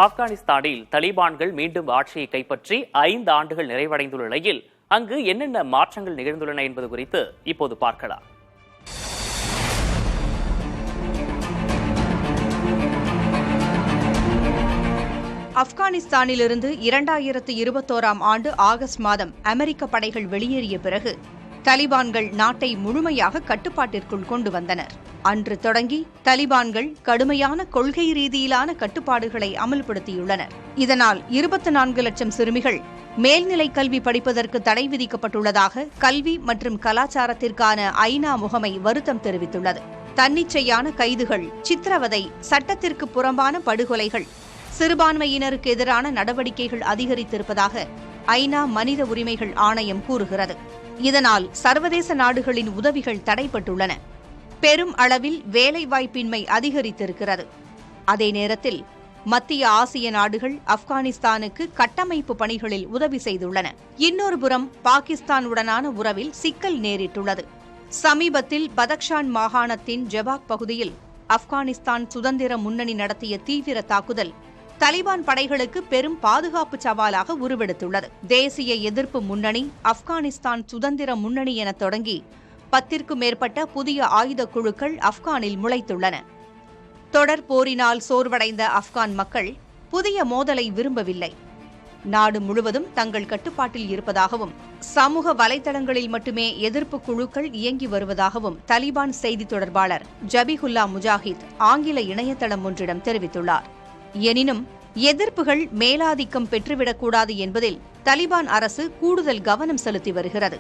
ஆப்கானிஸ்தானில் தலிபான்கள் மீண்டும் ஆட்சியை கைப்பற்றி 5 ஆண்டுகள் நிறைவடைந்துள்ள நிலையில் அங்கு என்னென்ன மாற்றங்கள் நிகழ்ந்துள்ளன என்பது குறித்து இப்போது பார்க்கலாம். ஆப்கானிஸ்தானிலிருந்து 2021ஆம் ஆண்டு ஆகஸ்ட் மாதம் அமெரிக்க படைகள் வெளியேறிய பிறகு தலிபான்கள் நாட்டை முழுமையாக கட்டுப்பாட்டிற்குள் கொண்டு வந்தனர். அன்று தொடங்கி தலிபான்கள் கடுமையான கொள்கை ரீதியிலான கட்டுப்பாடுகளை அமல்படுத்தியுள்ளனர். இதனால் 24 லட்சம் சிறுமிகள் மேல்நிலை கல்வி படிப்பதற்கு தடை விதிக்கப்பட்டுள்ளதாக கல்வி மற்றும் கலாச்சாரத்திற்கான ஐநா முகமை வருத்தம் தெரிவித்துள்ளது. தன்னிச்சையான கைதுகள், சித்திரவதை, சட்டத்திற்கு புறம்பான படுகொலைகள், சிறுபான்மையினருக்கு எதிரான நடவடிக்கைகள் அதிகரித்திருப்பதாக ஐநா மனித உரிமைகள் ஆணையம் கூறுகிறது. இதனால் சர்வதேச நாடுகளின் உதவிகள் தடைப்பட்டுள்ளன. பெரும் அளவில் வேலைவாய்ப்பின்மை அதிகரித்திருக்கிறது. அதே நேரத்தில் மத்திய ஆசிய நாடுகள் ஆப்கானிஸ்தானுக்கு கட்டமைப்பு பணிகளில் உதவி செய்துள்ளன. இன்னொரு புறம் பாகிஸ்தானுடனான உறவில் சிக்கல் நேரிட்டுள்ளது. சமீபத்தில் பதக்ஷான் மாகாணத்தின் ஜபாக் பகுதியில் ஆப்கானிஸ்தான் சுதந்திர முன்னணி நடத்திய தீவிர தாக்குதல் தலிபான் படைகளுக்கு பெரும் பாதுகாப்பு சவாலாக உருவெடுத்துள்ளது. தேசிய எதிர்ப்பு முன்னணி, ஆப்கானிஸ்தான் சுதந்திர முன்னணி என தொடங்கி 10க்கும் மேற்பட்ட புதிய ஆயுத குழுக்கள் ஆப்கானில் முளைத்துள்ளன. தொடர் போரினால் சோர்வடைந்த ஆப்கான் மக்கள் புதிய மோதலை விரும்பவில்லை. நாடு முழுவதும் தங்கள் கட்டுப்பாட்டில் இருப்பதாகவும் சமூக வலைதளங்களில் மட்டுமே எதிர்ப்பு குழுக்கள் இயங்கி வருவதாகவும் தலிபான் செய்தி தொடர்பாளர் ஜபிஹுல்லா முஜாஹித் ஆங்கில இணையதளம் ஒன்றிடம் தெரிவித்துள்ளார். எனினும் எதிர்ப்புகள் மேலாதிக்கம் பெற்றுவிடக்கூடாது என்பதில் தலிபான் அரசு கூடுதல் கவனம் செலுத்தி வருகிறது.